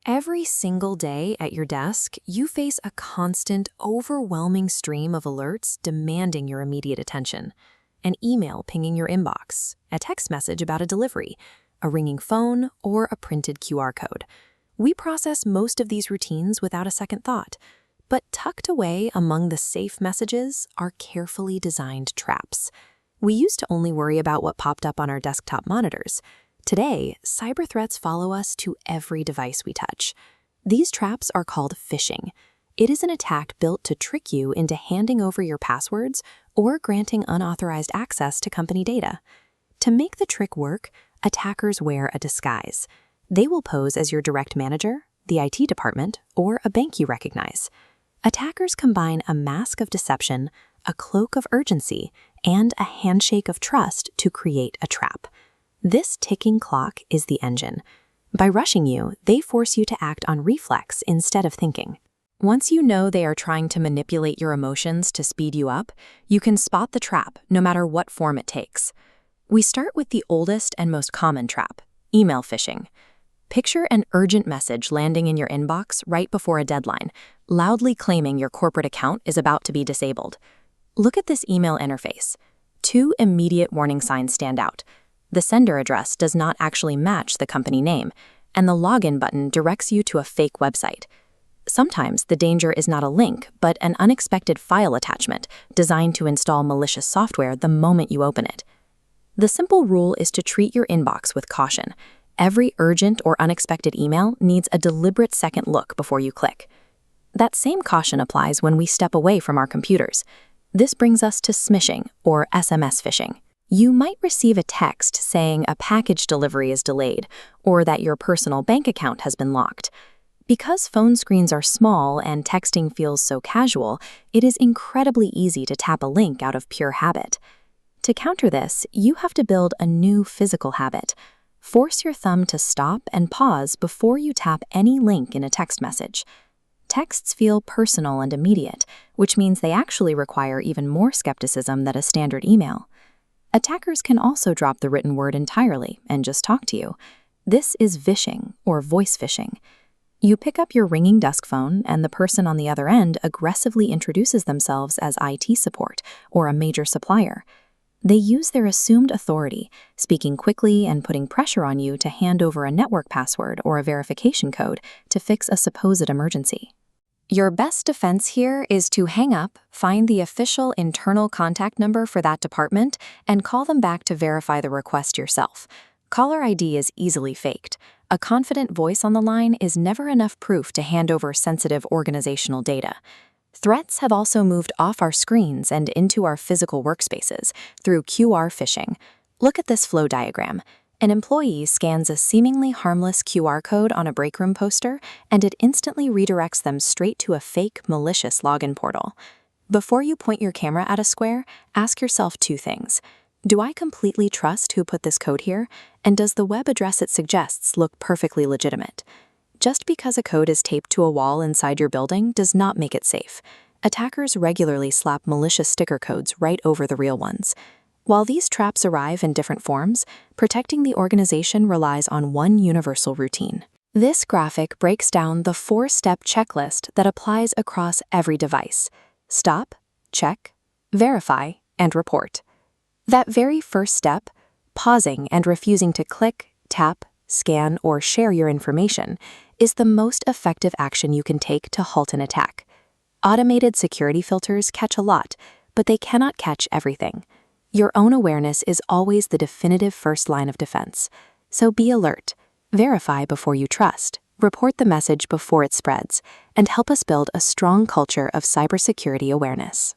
Every single day at your desk, you face a constant, overwhelming stream of alerts demanding your immediate attention. An email pinging your inbox, a text message about a delivery, a ringing phone, or a printed QR code. We process most of these routines without a second thought. But tucked away among the safe messages are carefully designed traps. We used to only worry about what popped up on our desktop monitors. Today, cyber threats follow us to every device we touch. These traps are called phishing. It is an attack built to trick you into handing over your passwords or granting unauthorized access to company data. To make the trick work, attackers wear a disguise. They will pose as your direct manager, the IT department, or a bank you recognize. Attackers combine a mask of deception, a cloak of urgency, and a handshake of trust to create a trap. This ticking clock is the engine. By rushing you, they force you to act on reflex instead of thinking. Once you know they are trying to manipulate your emotions to speed you up, you can spot the trap, no matter what form it takes. We start with the oldest and most common trap, email phishing. Picture an urgent message landing in your inbox right before a deadline, loudly claiming your corporate account is about to be disabled. Look at this email interface. Two immediate warning signs stand out. The sender address does not actually match the company name, and the login button directs you to a fake website. Sometimes the danger is not a link, but an unexpected file attachment designed to install malicious software the moment you open it. The simple rule is to treat your inbox with caution. Every urgent or unexpected email needs a deliberate second look before you click. That same caution applies when we step away from our computers. This brings us to smishing, or SMS phishing. You might receive a text saying a package delivery is delayed or that your personal bank account has been locked. Because phone screens are small and texting feels so casual, it is incredibly easy to tap a link out of pure habit. To counter this, you have to build a new physical habit. Force your thumb to stop and pause before you tap any link in a text message. Texts feel personal and immediate, which means they actually require even more skepticism than a standard email. Attackers can also drop the written word entirely and just talk to you. This is vishing, or voice phishing. You pick up your ringing desk phone, and the person on the other end aggressively introduces themselves as IT support or a major supplier. They use their assumed authority, speaking quickly and putting pressure on you to hand over a network password or a verification code to fix a supposed emergency. Your best defense here is to hang up, find the official internal contact number for that department, and call them back to verify the request yourself. Caller ID is easily faked. A confident voice on the line is never enough proof to hand over sensitive organizational data. Threats have also moved off our screens and into our physical workspaces through QR phishing. Look at this flow diagram. An employee scans a seemingly harmless QR code on a break room poster, and it instantly redirects them straight to a fake, malicious login portal. Before you point your camera at a square, ask yourself two things. Do I completely trust who put this code here? And does the web address it suggests look perfectly legitimate? Just because a code is taped to a wall inside your building does not make it safe. Attackers regularly slap malicious sticker codes right over the real ones. While these traps arrive in different forms, protecting the organization relies on one universal routine. This graphic breaks down the 4-step checklist that applies across every device. Stop, check, verify, and report. That very first step, pausing and refusing to click, tap, scan, or share your information, is the most effective action you can take to halt an attack. Automated security filters catch a lot, but they cannot catch everything. Your own awareness is always the definitive first line of defense. So be alert, verify before you trust, report the message before it spreads, and help us build a strong culture of cybersecurity awareness.